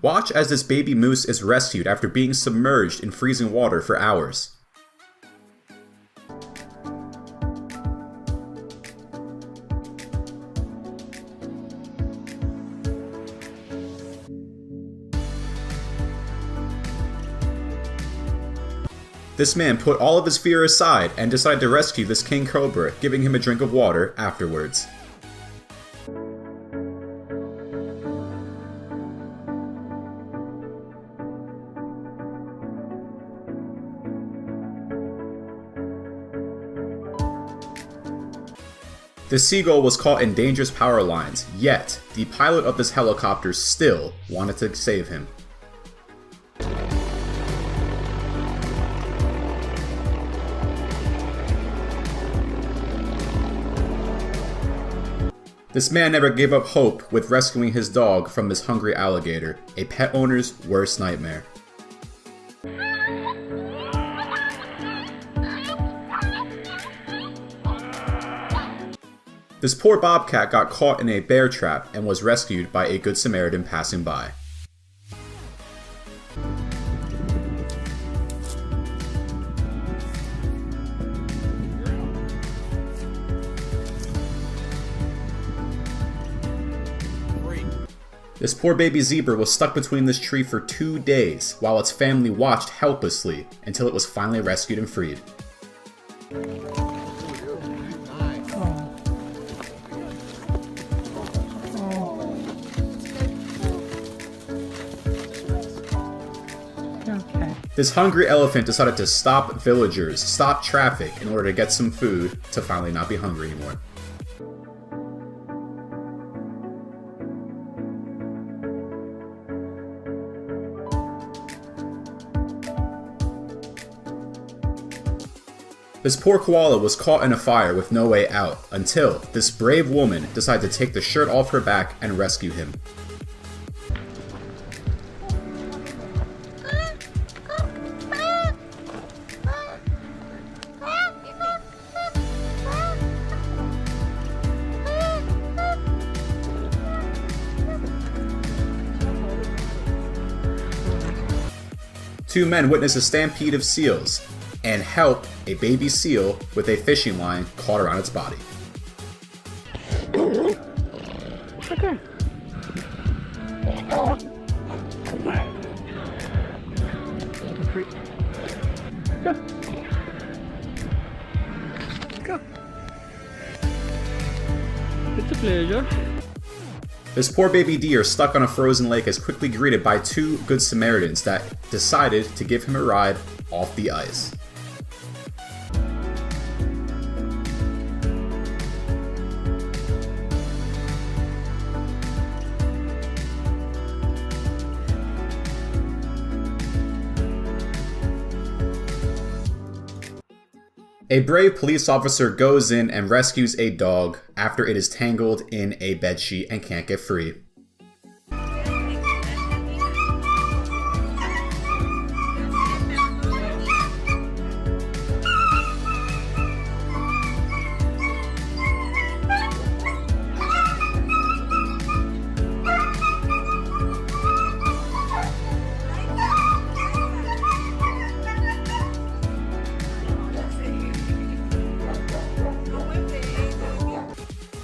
Watch as this baby moose is rescued after being submerged in freezing water for hours. This man put all of his fear aside and decided to rescue this king cobra, giving him a drink of water afterwards. The seagull was caught in dangerous power lines, yet the pilot of this helicopter still wanted to save him. This man never gave up hope with rescuing his dog from this hungry alligator, a pet owner's worst nightmare. This poor bobcat got caught in a bear trap and was rescued by a Good Samaritan passing by. This poor baby zebra was stuck between this tree for 2 days while its family watched helplessly until it was finally rescued and freed. This hungry elephant decided to stop villagers, stop traffic in order to get some food to finally not be hungry anymore. This poor koala was caught in a fire with no way out until this brave woman decided to take the shirt off her back and rescue him. Two men witness a stampede of seals and help a baby seal with a fishing line caught around its body. Okay. Go. Go. It's a pleasure. This poor baby deer stuck on a frozen lake is quickly greeted by two Good Samaritans that decided to give him a ride off the ice. A brave police officer goes in and rescues a dog after it is tangled in a bedsheet and can't get free.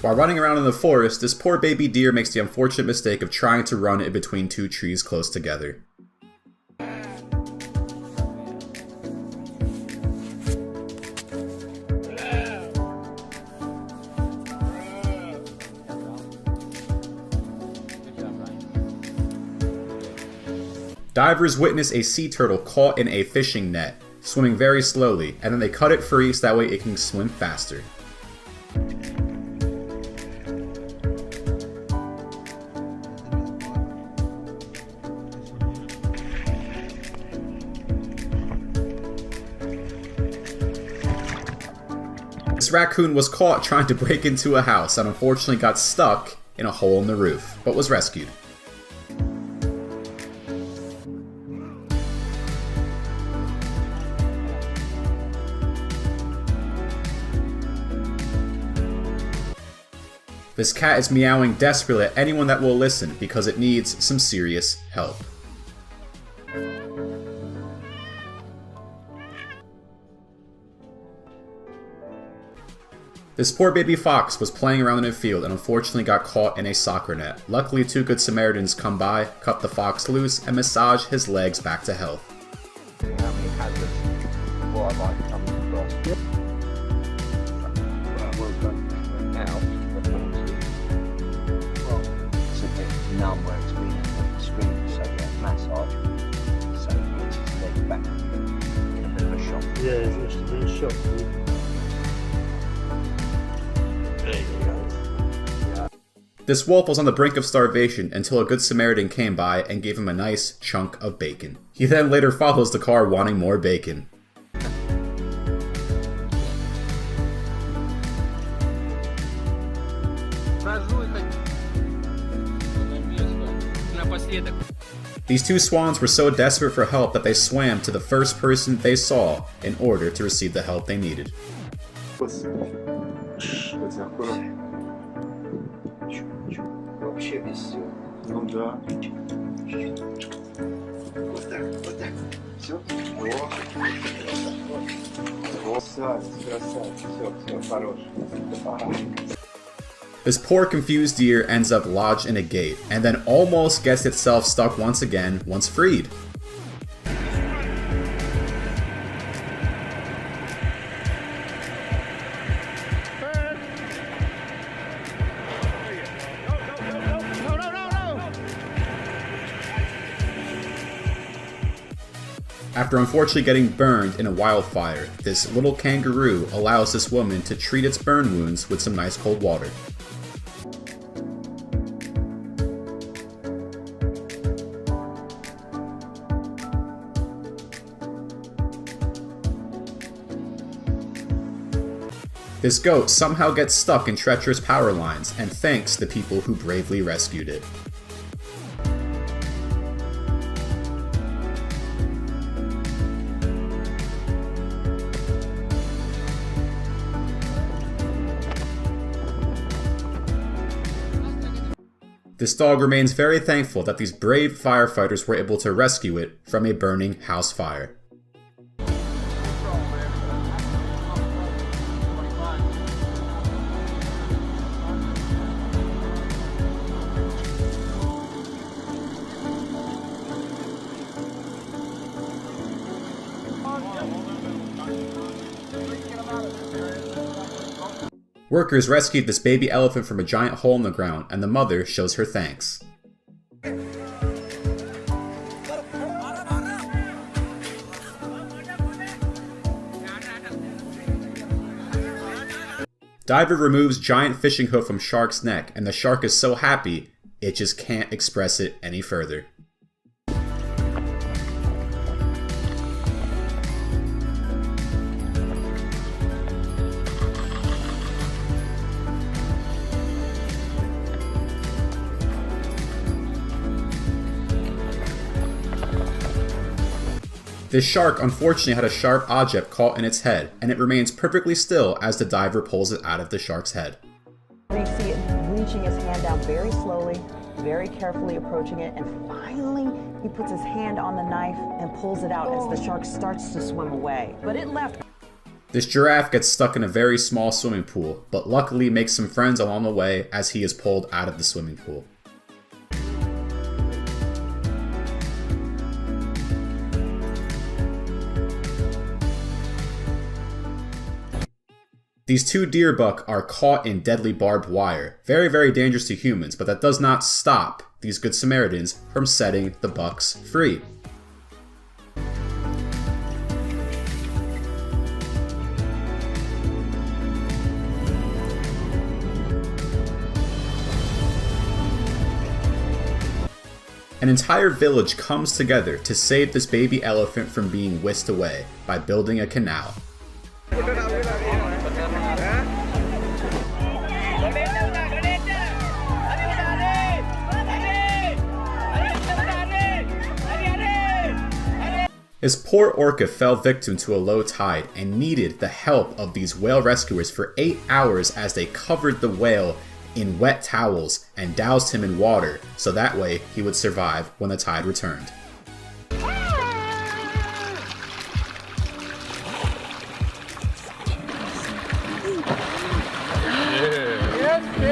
While running around in the forest, this poor baby deer makes the unfortunate mistake of trying to run in between two trees close together. Divers witness a sea turtle caught in a fishing net, swimming very slowly, and then they cut it free so that way it can swim faster. This raccoon was caught trying to break into a house and unfortunately got stuck in a hole in the roof, but was rescued. This cat is meowing desperately at anyone that will listen because it needs some serious help. This poor baby fox was playing around in a field and unfortunately got caught in a soccer net. Luckily, two good Samaritans come by, cut the fox loose, and massage his legs back to health. How many hazards wildlife comes across? Out, it's a bit numb where it's been extreme, so yeah, massage. So it gets his leg back in a bit of a shock. Yeah, it's just a shock. There you go. This wolf was on the brink of starvation until a good Samaritan came by and gave him a nice chunk of bacon. He then later follows the car wanting more bacon. These two swans were so desperate for help that they swam to the first person they saw in order to receive the help they needed. This poor confused deer ends up lodged in a gate, and then almost gets itself stuck once again once freed. After unfortunately getting burned in a wildfire, this little kangaroo allows this woman to treat its burn wounds with some nice cold water. This goat somehow gets stuck in treacherous power lines and thanks the people who bravely rescued it. This dog remains very thankful that these brave firefighters were able to rescue it from a burning house fire. Workers rescued this baby elephant from a giant hole in the ground, and the mother shows her thanks. Diver removes giant fishing hook from shark's neck, and the shark is so happy, it just can't express it any further. This shark unfortunately had a sharp object caught in its head, and it remains perfectly still as the diver pulls it out of the shark's head. You see it reaching his hand down very slowly, very carefully approaching it, and finally he puts his hand on the knife and pulls it out as the shark starts to swim away. But it left. This giraffe gets stuck in a very small swimming pool, but luckily makes some friends along the way as he is pulled out of the swimming pool. These two deer buck are caught in deadly barbed wire. Very, very dangerous to humans, but that does not stop these good Samaritans from setting the bucks free. An entire village comes together to save this baby elephant from being whisked away by building a canal. This poor orca fell victim to a low tide and needed the help of these whale rescuers for 8 hours as they covered the whale in wet towels and doused him in water so that way he would survive when the tide returned.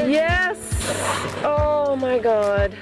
Yes! Oh my god.